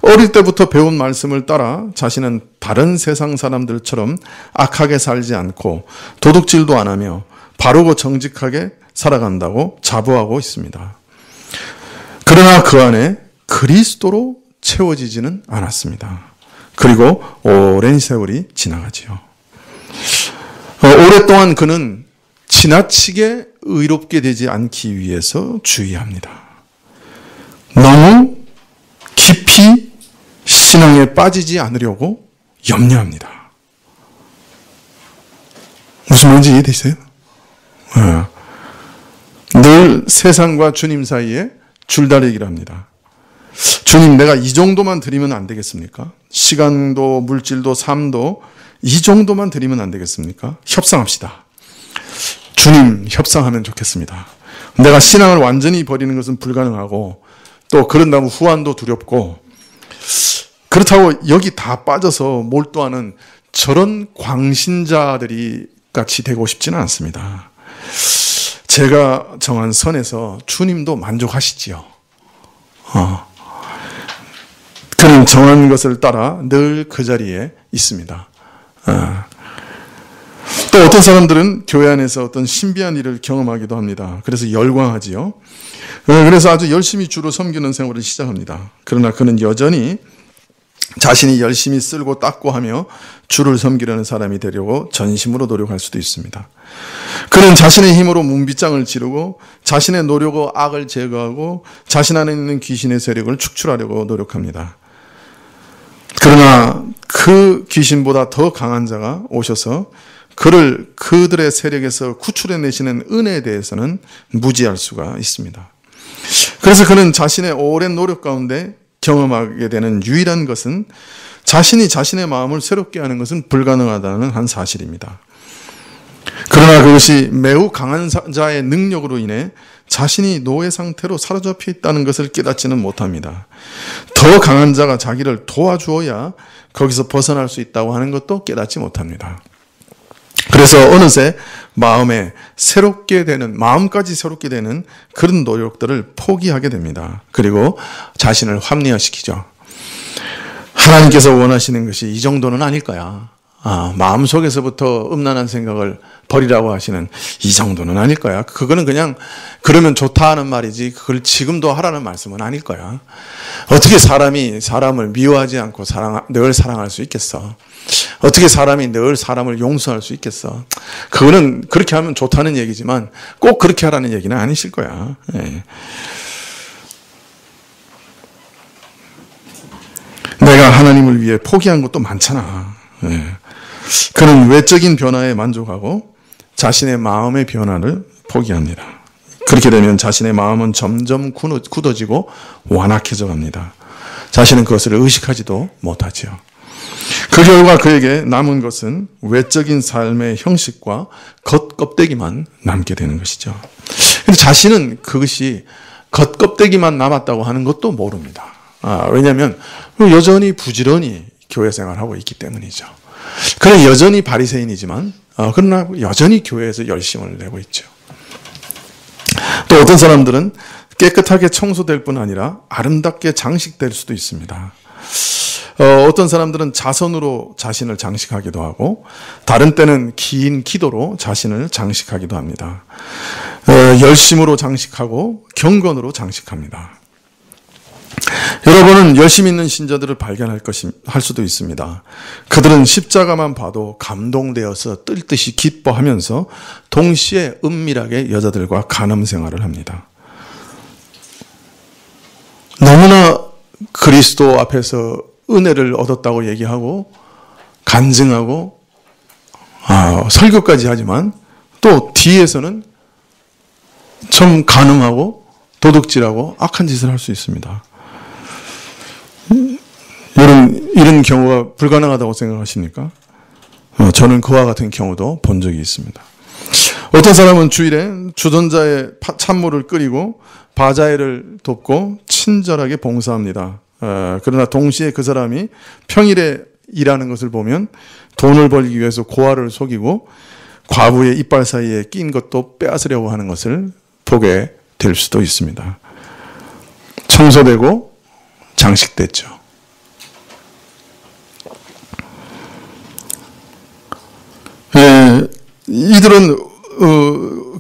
어릴 때부터 배운 말씀을 따라 자신은 다른 세상 사람들처럼 악하게 살지 않고 도둑질도 안 하며 바르고 정직하게 살아간다고 자부하고 있습니다. 그러나 그 안에 그리스도로 채워지지는 않았습니다. 그리고 오랜 세월이 지나가지요. 오랫동안 그는 지나치게 의롭게 되지 않기 위해서 주의합니다. 너무 깊이 신앙에 빠지지 않으려고 염려합니다. 무슨 말인지 이해되세요? 늘 세상과 주님 사이에 줄다리기를 합니다. 주님, 내가 이 정도만 드리면 안 되겠습니까? 시간도 물질도 삶도 이 정도만 드리면 안 되겠습니까? 협상합시다. 주님, 협상하면 좋겠습니다. 내가 신앙을 완전히 버리는 것은 불가능하고 또 그런다면 후환도 두렵고 그렇다고 여기 다 빠져서 몰두하는 저런 광신자들이 같이 되고 싶지는 않습니다. 제가 정한 선에서 주님도 만족하시지요. 그는 정한 것을 따라 늘 그 자리에 있습니다. 또 어떤 사람들은 교회 안에서 어떤 신비한 일을 경험하기도 합니다. 그래서 열광하지요. 그래서 아주 열심히 주로 섬기는 생활을 시작합니다. 그러나 그는 여전히 자신이 열심히 쓸고 닦고 하며 주를 섬기려는 사람이 되려고 전심으로 노력할 수도 있습니다. 그는 자신의 힘으로 문빗장을 지르고 자신의 노력으로 악을 제거하고 자신 안에 있는 귀신의 세력을 축출하려고 노력합니다. 그러나 그 귀신보다 더 강한 자가 오셔서 그를 그들의 세력에서 구출해내시는 은혜에 대해서는 무지할 수가 있습니다. 그래서 그는 자신의 오랜 노력 가운데 경험하게 되는 유일한 것은 자신이 자신의 마음을 새롭게 하는 것은 불가능하다는 한 사실입니다. 그러나 그것이 매우 강한 자의 능력으로 인해 자신이 노예 상태로 사로잡혀 있다는 것을 깨닫지는 못합니다. 더 강한 자가 자기를 도와주어야 거기서 벗어날 수 있다고 하는 것도 깨닫지 못합니다. 그래서 어느새 마음까지 새롭게 되는 그런 노력들을 포기하게 됩니다. 그리고 자신을 합리화시키죠. 하나님께서 원하시는 것이 이 정도는 아닐 거야. 마음속에서부터 음란한 생각을 버리라고 하시는 이 정도는 아닐 거야. 그거는 그냥 그러면 좋다 하는 말이지 그걸 지금도 하라는 말씀은 아닐 거야. 어떻게 사람이 사람을 미워하지 않고 늘 사랑할 수 있겠어? 어떻게 사람이 늘 사람을 용서할 수 있겠어? 그거는 그렇게 하면 좋다는 얘기지만 꼭 그렇게 하라는 얘기는 아니실 거야. 예. 내가 하나님을 위해 포기한 것도 많잖아. 예. 그는 외적인 변화에 만족하고 자신의 마음의 변화를 포기합니다. 그렇게 되면 자신의 마음은 점점 굳어지고 완악해져 갑니다. 자신은 그것을 의식하지도 못하지요. 그 결과 그에게 남은 것은 외적인 삶의 형식과 겉껍데기만 남게 되는 것이죠. 근데 자신은 그것이 겉껍데기만 남았다고 하는 것도 모릅니다. 왜냐하면 여전히 부지런히 교회 생활하고 있기 때문이죠. 그는 여전히 바리새인이지만 그러나 여전히 교회에서 열심을 내고 있죠. 또 어떤 사람들은 깨끗하게 청소될 뿐 아니라 아름답게 장식될 수도 있습니다. 어떤 사람들은 자선으로 자신을 장식하기도 하고 다른 때는 긴 기도로 자신을 장식하기도 합니다. 열심으로 장식하고 경건으로 장식합니다. 여러분은 열심 있는 신자들을 발견할 수도 있습니다. 그들은 십자가만 봐도 감동되어서 뜰 듯이 기뻐하면서 동시에 은밀하게 여자들과 간음 생활을 합니다. 너무나 그리스도 앞에서 은혜를 얻었다고 얘기하고 간증하고 설교까지 하지만 또 뒤에서는 좀 간음하고 도둑질하고 악한 짓을 할 수 있습니다. 이런 경우가 불가능하다고 생각하십니까? 저는 그와 같은 경우도 본 적이 있습니다. 어떤 사람은 주일에 주전자에 찬물을 끓이고 바자회를 돕고 친절하게 봉사합니다. 그러나 동시에 그 사람이 평일에 일하는 것을 보면 돈을 벌기 위해서 고아를 속이고 과부의 이빨 사이에 낀 것도 빼앗으려고 하는 것을 보게 될 수도 있습니다. 청소되고 장식됐죠. 이들은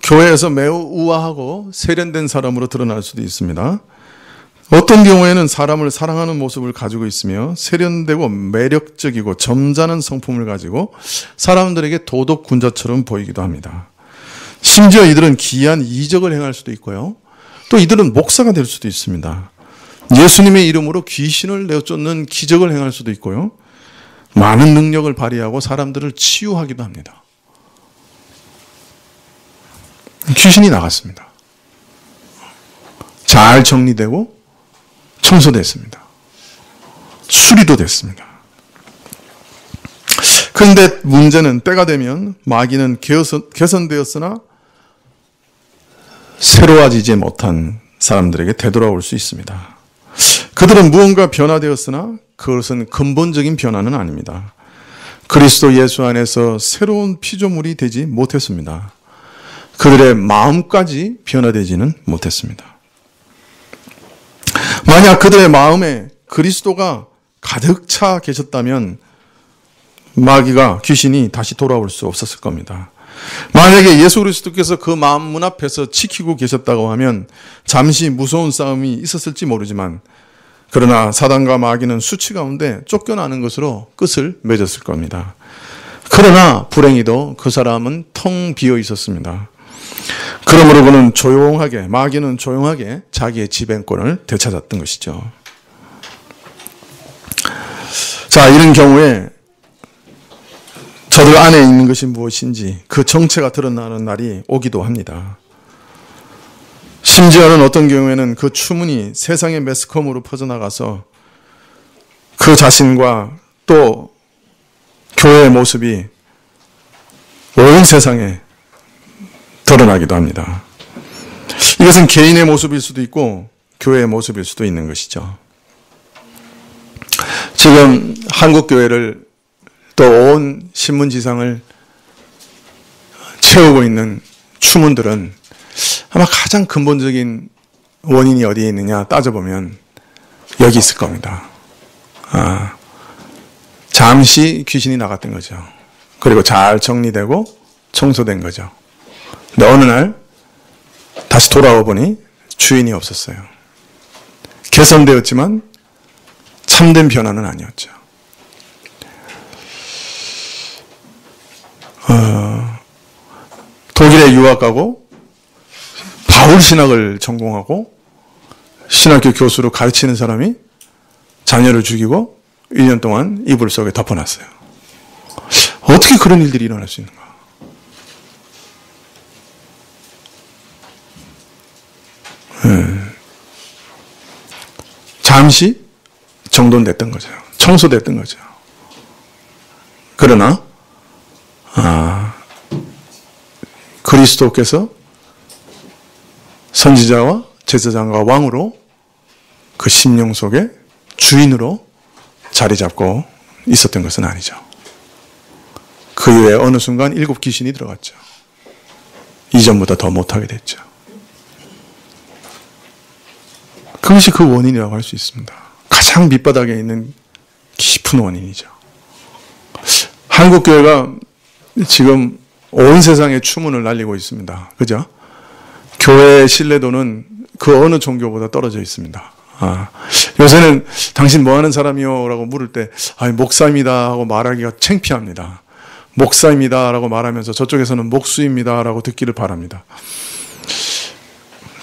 교회에서 매우 우아하고 세련된 사람으로 드러날 수도 있습니다. 어떤 경우에는 사람을 사랑하는 모습을 가지고 있으며 세련되고 매력적이고 점잖은 성품을 가지고 사람들에게 도덕 군자처럼 보이기도 합니다. 심지어 이들은 기이한 이적을 행할 수도 있고요. 또 이들은 목사가 될 수도 있습니다. 예수님의 이름으로 귀신을 내쫓는 기적을 행할 수도 있고요. 많은 능력을 발휘하고 사람들을 치유하기도 합니다. 귀신이 나갔습니다. 잘 정리되고 청소됐습니다. 수리도 됐습니다. 그런데 문제는 때가 되면 마귀는 개선되었으나 새로워지지 못한 사람들에게 되돌아올 수 있습니다. 그들은 무언가 변화되었으나 그것은 근본적인 변화는 아닙니다. 그리스도 예수 안에서 새로운 피조물이 되지 못했습니다. 그들의 마음까지 변화되지는 못했습니다. 만약 그들의 마음에 그리스도가 가득 차 계셨다면 마귀가 귀신이 다시 돌아올 수 없었을 겁니다. 만약에 예수 그리스도께서 그 마음 문 앞에서 지키고 계셨다고 하면 잠시 무서운 싸움이 있었을지 모르지만 그러나 사단과 마귀는 수치 가운데 쫓겨나는 것으로 끝을 맺었을 겁니다. 그러나 불행히도 그 사람은 텅 비어 있었습니다. 그러므로 그는 조용하게, 마귀는 조용하게 자기의 지배권을 되찾았던 것이죠. 자, 이런 경우에 저들 안에 있는 것이 무엇인지 그 정체가 드러나는 날이 오기도 합니다. 심지어는 어떤 경우에는 그 추문이 세상의 매스컴으로 퍼져나가서 그 자신과 또 교회의 모습이 온 세상에 드러나기도 합니다. 이것은 개인의 모습일 수도 있고 교회의 모습일 수도 있는 것이죠. 지금 한국 교회를 또 온 신문지상을 채우고 있는 추문들은 아마 가장 근본적인 원인이 어디에 있느냐 따져보면 여기 있을 겁니다. 잠시 귀신이 나갔던 거죠. 그리고 잘 정리되고 청소된 거죠. 근데 어느 날 다시 돌아와 보니 주인이 없었어요. 개선되었지만 참된 변화는 아니었죠. 독일에 유학 가고 바울 신학을 전공하고 신학교 교수로 가르치는 사람이 자녀를 죽이고 1년 동안 이불 속에 덮어놨어요. 어떻게 그런 일들이 일어날 수 있는가? 잠시 정돈됐던 거죠. 청소됐던 거죠. 그러나 그리스도께서 선지자와 제사장과 왕으로 그 심령 속에 주인으로 자리 잡고 있었던 것은 아니죠. 그 이후에 어느 순간 7 귀신이 들어갔죠. 이전보다 더 못하게 됐죠. 그것이 그 원인이라고 할 수 있습니다. 가장 밑바닥에 있는 깊은 원인이죠. 한국교회가 지금 온 세상에 추문을 날리고 있습니다. 그죠? 교회의 신뢰도는 그 어느 종교보다 떨어져 있습니다. 요새는 당신 뭐 하는 사람이요? 라고 물을 때, 목사입니다. 하고 말하기가 창피합니다. 목사입니다. 라고 말하면서 저쪽에서는 목수입니다. 라고 듣기를 바랍니다.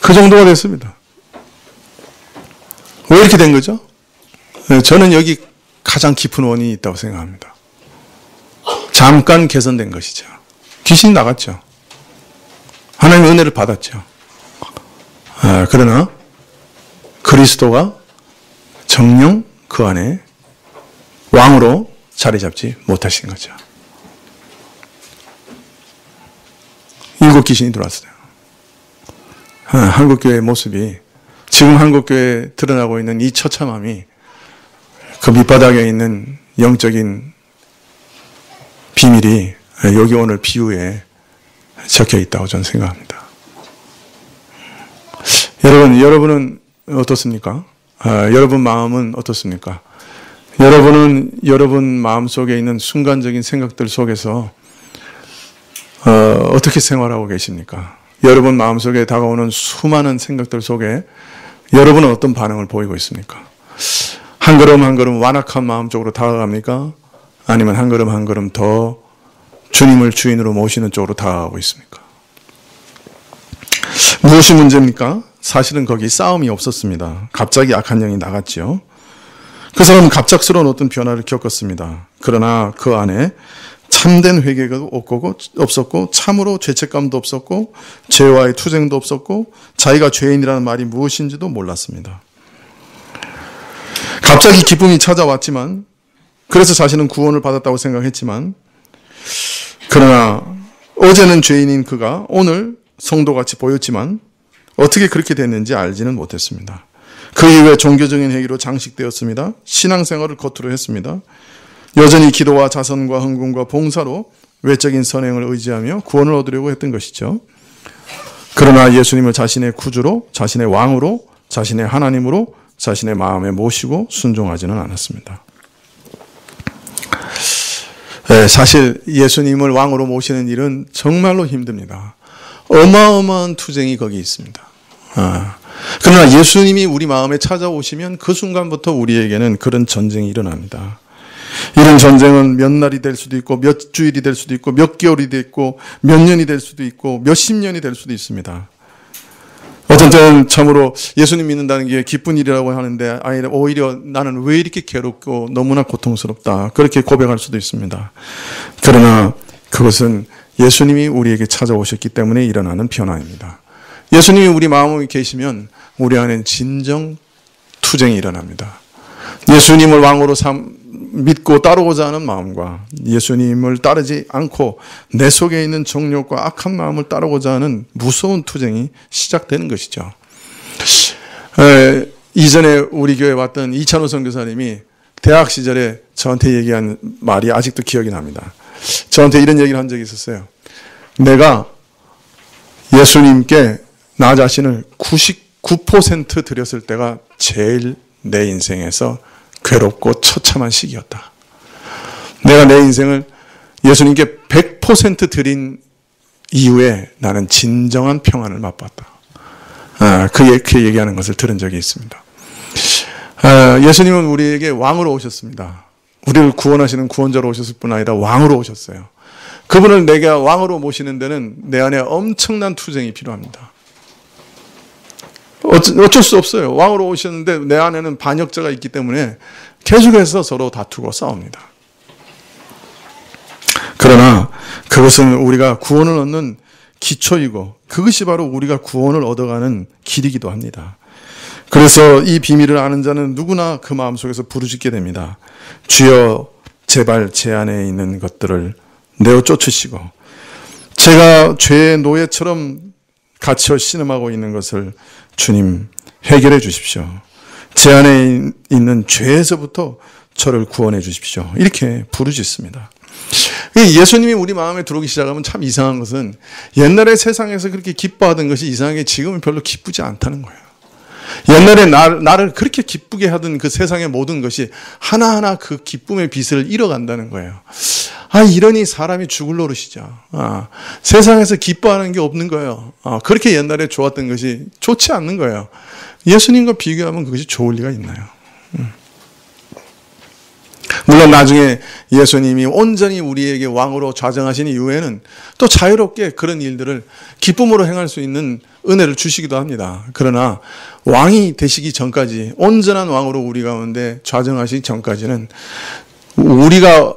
그 정도가 됐습니다. 왜 이렇게 된 거죠? 저는 여기 가장 깊은 원인이 있다고 생각합니다. 잠깐 개선된 것이죠. 귀신이 나갔죠. 하나님의 은혜를 받았죠. 그러나 그리스도가 정녕 그 안에 왕으로 자리 잡지 못하신 거죠. 7 귀신이 들어왔어요. 한국교회의 모습이 지금 한국교회에 드러나고 있는 이 처참함이 그 밑바닥에 있는 영적인 비밀이 여기 오늘 비유에 적혀 있다고 저는 생각합니다. 여러분은 어떻습니까? 여러분 마음은 어떻습니까? 여러분은 여러분 마음속에 있는 순간적인 생각들 속에서 어떻게 생활하고 계십니까? 여러분 마음속에 다가오는 수많은 생각들 속에 여러분은 어떤 반응을 보이고 있습니까? 한 걸음 한 걸음 완악한 마음 쪽으로 다가갑니까? 아니면 한 걸음 한 걸음 더 주님을 주인으로 모시는 쪽으로 다가가고 있습니까? 무엇이 문제입니까? 사실은 거기 싸움이 없었습니다. 갑자기 악한 영이 나갔지요. 그 사람은 갑작스러운 어떤 변화를 겪었습니다. 그러나 그 안에 참된 회개가 없었고 참으로 죄책감도 없었고 죄와의 투쟁도 없었고 자기가 죄인이라는 말이 무엇인지도 몰랐습니다. 갑자기 기쁨이 찾아왔지만 그래서 자신은 구원을 받았다고 생각했지만 그러나 어제는 죄인인 그가 오늘 성도같이 보였지만 어떻게 그렇게 됐는지 알지는 못했습니다. 그 이후에 종교적인 행위로 장식되었습니다. 신앙생활을 겉으로 했습니다. 여전히 기도와 자선과 헌금과 봉사로 외적인 선행을 의지하며 구원을 얻으려고 했던 것이죠. 그러나 예수님을 자신의 구주로, 자신의 왕으로, 자신의 하나님으로 자신의 마음에 모시고 순종하지는 않았습니다. 사실 예수님을 왕으로 모시는 일은 정말로 힘듭니다. 어마어마한 투쟁이 거기 있습니다. 그러나 예수님이 우리 마음에 찾아오시면 그 순간부터 우리에게는 그런 전쟁이 일어납니다. 이런 전쟁은 몇 날이 될 수도 있고 몇 주일이 될 수도 있고 몇 개월이 될 있고 몇 년이 될 수도 있고 몇십 년이 될 수도 있습니다. 어떤 때는 참으로 예수님 믿는다는 게 기쁜 일이라고 하는데 오히려 나는 왜 이렇게 괴롭고 너무나 고통스럽다 그렇게 고백할 수도 있습니다. 그러나 그것은 예수님이 우리에게 찾아오셨기 때문에 일어나는 변화입니다. 예수님이 우리 마음에 계시면 우리 안에 진정 투쟁이 일어납니다. 예수님을 왕으로 믿고 따르고자 하는 마음과 예수님을 따르지 않고 내 속에 있는 정욕과 악한 마음을 따르고자 하는 무서운 투쟁이 시작되는 것이죠. 이전에 우리 교회에 왔던 이찬호 선교사님이 대학 시절에 저한테 얘기한 말이 아직도 기억이 납니다. 저한테 이런 얘기를 한 적이 있었어요. 내가 예수님께 나 자신을 99% 드렸을 때가 제일 내 인생에서 괴롭고 처참한 시기였다. 내가 내 인생을 예수님께 100% 드린 이후에 나는 진정한 평안을 맛봤다. 그렇게 얘기하는 것을 들은 적이 있습니다. 예수님은 우리에게 왕으로 오셨습니다. 우리를 구원하시는 구원자로 오셨을 뿐 아니라 왕으로 오셨어요. 그분을 내가 왕으로 모시는 데는 내 안에 엄청난 투쟁이 필요합니다. 어쩔 수 없어요. 왕으로 오셨는데 내 안에는 반역자가 있기 때문에 계속해서 서로 다투고 싸웁니다. 그러나 그것은 우리가 구원을 얻는 기초이고 그것이 바로 우리가 구원을 얻어가는 길이기도 합니다. 그래서 이 비밀을 아는 자는 누구나 그 마음속에서 부르짖게 됩니다. 주여 제발 제 안에 있는 것들을 내어 쫓으시고 제가 죄의 노예처럼 갇혀 신음하고 있는 것을 주님 해결해 주십시오. 제 안에 있는 죄에서부터 저를 구원해 주십시오. 이렇게 부르짖습니다. 예수님이 우리 마음에 들어오기 시작하면 참 이상한 것은 옛날에 세상에서 그렇게 기뻐하던 것이 이상하게 지금은 별로 기쁘지 않다는 거예요. 옛날에 나를 그렇게 기쁘게 하던 그 세상의 모든 것이 하나하나 그 기쁨의 빛을 잃어간다는 거예요. 이러니 사람이 죽을 노릇이죠. 세상에서 기뻐하는 게 없는 거예요. 그렇게 옛날에 좋았던 것이 좋지 않는 거예요. 예수님과 비교하면 그것이 좋을 리가 있나요? 물론 나중에 예수님이 온전히 우리에게 왕으로 좌정하신 이후에는 또 자유롭게 그런 일들을 기쁨으로 행할 수 있는 은혜를 주시기도 합니다. 그러나 왕이 되시기 전까지 온전한 왕으로 우리 가운데 좌정하시기 전까지는 우리가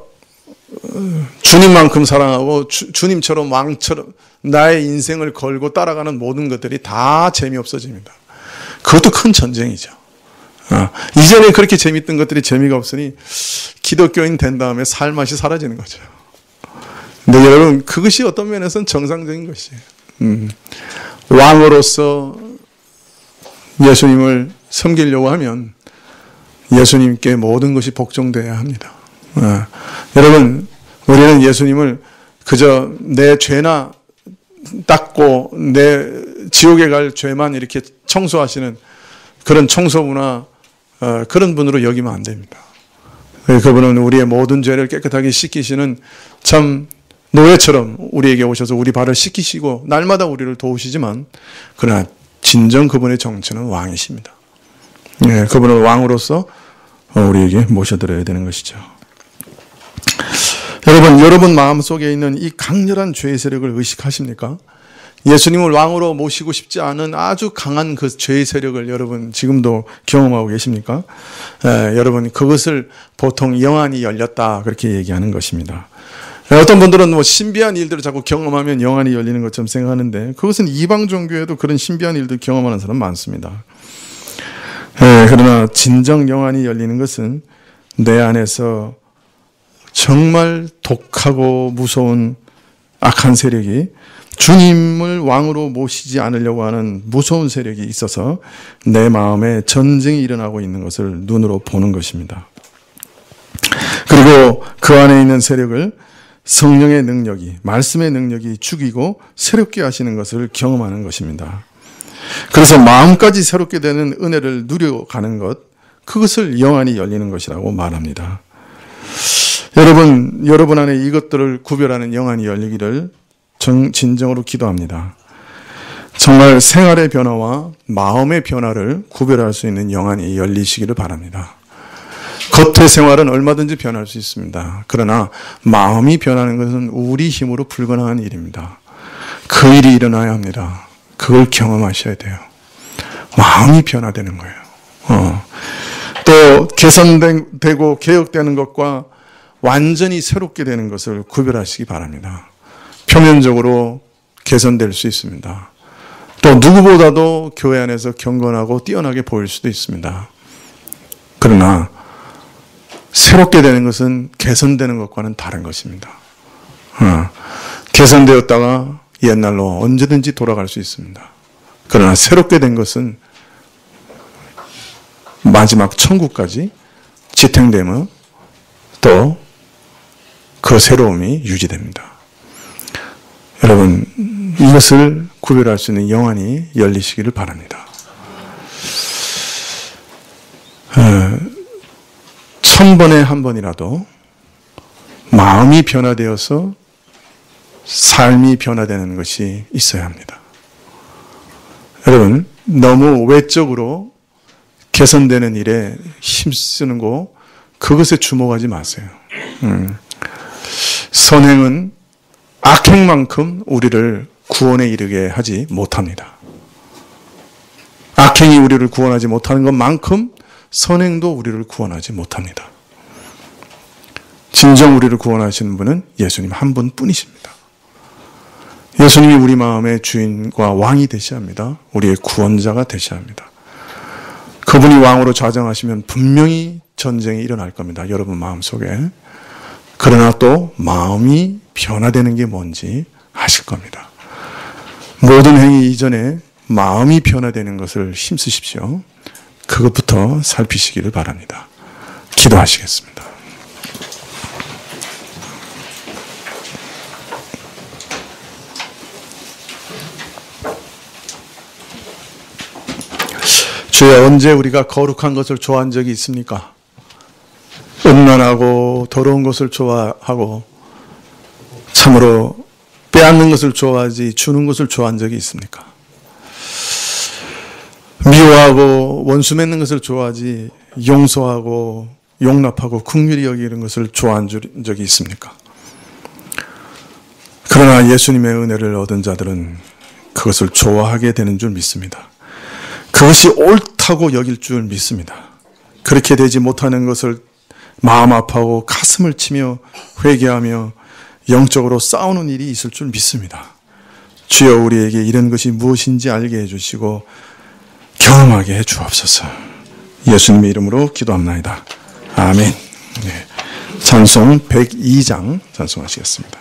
주님만큼 사랑하고 주님처럼 왕처럼 나의 인생을 걸고 따라가는 모든 것들이 다 재미없어집니다. 그것도 큰 전쟁이죠. 이전에 그렇게 재밌던 것들이 재미가 없으니 기독교인 된 다음에 살맛이 사라지는 거죠. 근데 여러분 그것이 어떤 면에서는 정상적인 것이에요. 왕으로서 예수님을 섬기려고 하면 예수님께 모든 것이 복종되어야 합니다. 여러분 우리는 예수님을 그저 내 죄나 닦고 내 지옥에 갈 죄만 이렇게 청소하시는 그런 청소부나 그런 분으로 여기면 안 됩니다. 그분은 우리의 모든 죄를 깨끗하게 씻기시는 참 노예처럼 우리에게 오셔서 우리 발을 씻기시고 날마다 우리를 도우시지만 그러나 진정 그분의 정체는 왕이십니다. 예, 그분을 왕으로서 우리에게 모셔드려야 되는 것이죠. 여러분 마음속에 있는 이 강렬한 죄의 세력을 의식하십니까? 예수님을 왕으로 모시고 싶지 않은 아주 강한 그 죄의 세력을 여러분 지금도 경험하고 계십니까? 여러분 그것을 보통 영안이 열렸다 그렇게 얘기하는 것입니다. 어떤 분들은 뭐 신비한 일들을 자꾸 경험하면 영안이 열리는 것처럼 생각하는데 그것은 이방 종교에도 그런 신비한 일들 경험하는 사람 많습니다. 그러나 진정 영안이 열리는 것은 내 안에서 정말 독하고 무서운 악한 세력이 주님을 왕으로 모시지 않으려고 하는 무서운 세력이 있어서 내 마음에 전쟁이 일어나고 있는 것을 눈으로 보는 것입니다. 그리고 그 안에 있는 세력을 성령의 능력이, 말씀의 능력이 죽이고 새롭게 하시는 것을 경험하는 것입니다. 그래서 마음까지 새롭게 되는 은혜를 누려가는 것, 그것을 영안이 열리는 것이라고 말합니다. 여러분 안에 이것들을 구별하는 영안이 열리기를 진정으로 기도합니다. 정말 생활의 변화와 마음의 변화를 구별할 수 있는 영안이 열리시기를 바랍니다. 겉의 생활은 얼마든지 변할 수 있습니다. 그러나 마음이 변하는 것은 우리 힘으로 불가능한 일입니다. 그 일이 일어나야 합니다. 그걸 경험하셔야 돼요. 마음이 변화되는 거예요. 또 개선되고 개혁되는 것과 완전히 새롭게 되는 것을 구별하시기 바랍니다. 표면적으로 개선될 수 있습니다. 또 누구보다도 교회 안에서 경건하고 뛰어나게 보일 수도 있습니다. 그러나 새롭게 되는 것은 개선되는 것과는 다른 것입니다. 개선되었다가 옛날로 언제든지 돌아갈 수 있습니다. 그러나 새롭게 된 것은 마지막 천국까지 지탱되면 또 그 새로움이 유지됩니다. 여러분, 이것을 구별할 수 있는 영안이 열리시기를 바랍니다. 1000번에 한 번이라도 마음이 변화되어서 삶이 변화되는 것이 있어야 합니다. 여러분, 너무 외적으로 개선되는 일에 힘쓰는 거, 그것에 주목하지 마세요. 선행은 악행만큼 우리를 구원에 이르게 하지 못합니다. 악행이 우리를 구원하지 못하는 것만큼 선행도 우리를 구원하지 못합니다. 진정 우리를 구원하시는 분은 예수님 한 분뿐이십니다. 예수님이 우리 마음의 주인과 왕이 되셔야 합니다. 우리의 구원자가 되셔야 합니다. 그분이 왕으로 좌정하시면 분명히 전쟁이 일어날 겁니다. 여러분 마음속에. 그러나 또 마음이 변화되는 게 뭔지 아실 겁니다. 모든 행위 이전에 마음이 변화되는 것을 힘쓰십시오. 그것부터 살피시기를 바랍니다. 기도하시겠습니다. 주여, 언제 우리가 거룩한 것을 좋아한 적이 있습니까? 음란하고 더러운 것을 좋아하고 참으로 빼앗는 것을 좋아하지 주는 것을 좋아한 적이 있습니까? 미워하고 원수 맺는 것을 좋아하지 용서하고 용납하고 긍휼히 여기는 것을 좋아한 적이 있습니까? 그러나 예수님의 은혜를 얻은 자들은 그것을 좋아하게 되는 줄 믿습니다. 그것이 옳다고 여길 줄 믿습니다. 그렇게 되지 못하는 것을 마음 아파하고 가슴을 치며 회개하며 영적으로 싸우는 일이 있을 줄 믿습니다. 주여, 우리에게 이런 것이 무엇인지 알게 해주시고 경험하게 해 주옵소서. 예수님의 이름으로 기도합나이다. 아멘. 네. 찬송 102장 찬송하시겠습니다.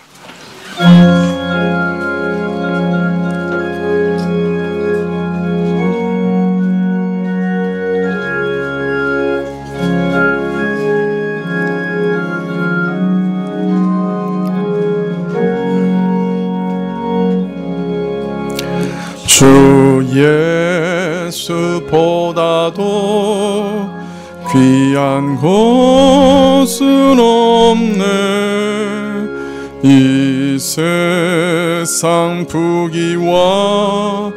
주 예수보다도 귀한 것은 없네. 이 세상 부귀와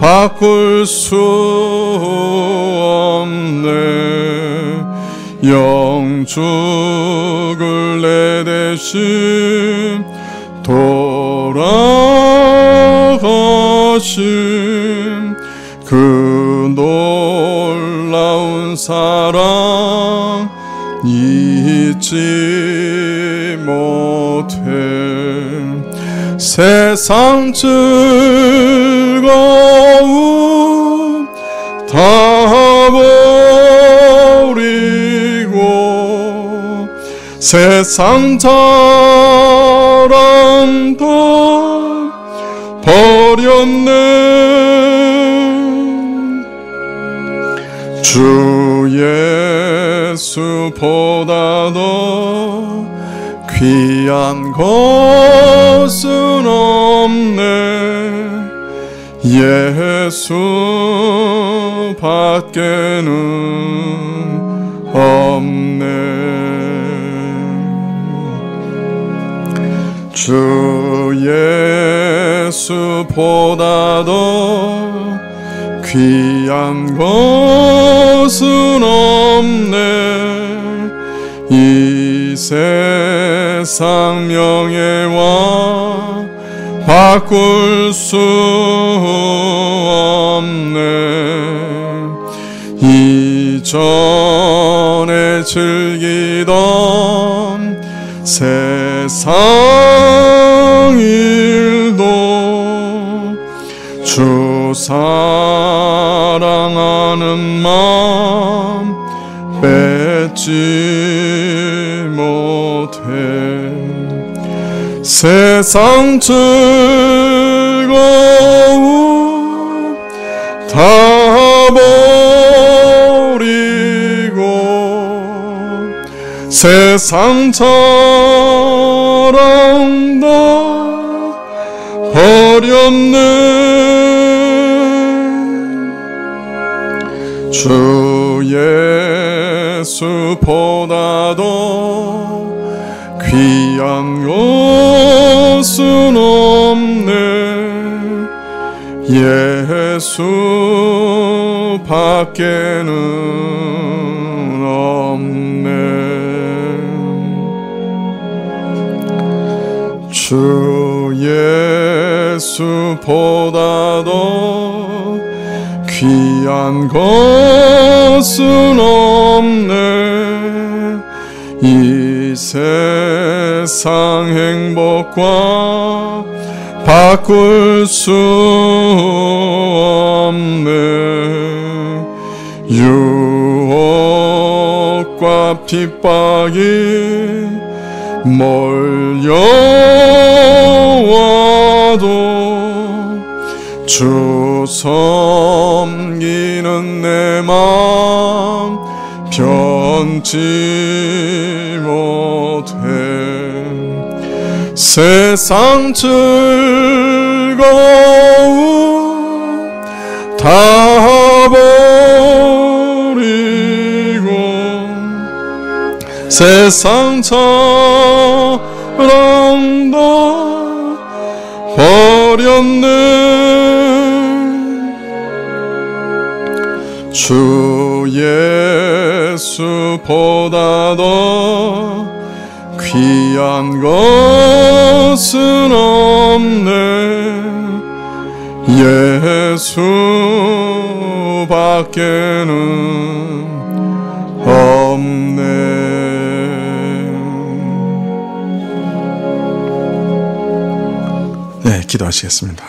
바꿀 수 없네. 영죽을 내 대신 돌아가신 그 놀라운 사랑 잊지 못해. 세상 즐거움 다 버리고 세상 자랑 다 버렸네. 주 예수보다 더 귀한 것은 없네. 예수 밖에는 없네. 주 예수보다 더 귀한 것은 없네. 이 세상 명예와 바꿀 수 없네. 이전에 즐기던 세상 일도 주 사랑하는 마음 뺏지 못해. 세상 즐거움 다 버리고 세상 자랑 다 버렸네. 주 예수보다 더 귀한 것은 없네. 예수 밖에는 없네. 주 예수보다 더 귀한 것은 없네. 이 세상 행복과 바꿀 수 없네. 유혹과 핍박이 몰려와도 주 섬기는 내 마음 변치 못해. 세상 즐거움 다 버리고 세상 자랑 다 버렸네. 주 예수보다 더 귀한 것은 없네. 예수 밖에는 없네. 네, 기도하시겠습니다.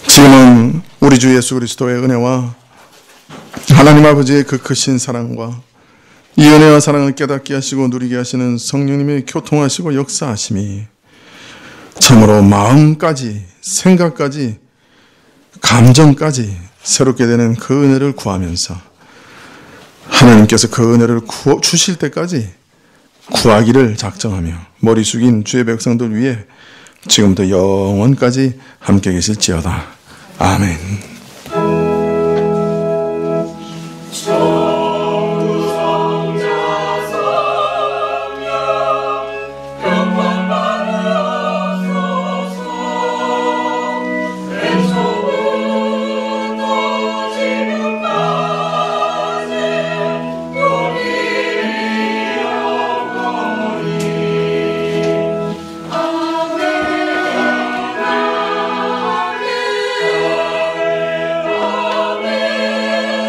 지금은 우리 주 예수 그리스도의 은혜와 하나님 아버지의 그 크신 사랑과 이 은혜와 사랑을 깨닫게 하시고 누리게 하시는 성령님의 교통하시고 역사하심이 참으로 마음까지 생각까지 감정까지 새롭게 되는 그 은혜를 구하면서 하나님께서 그 은혜를 주실 때까지 구하기를 작정하며 머리 숙인 주의 백성들 위해 지금부터 영원까지 함께 계실지어다. 아멘.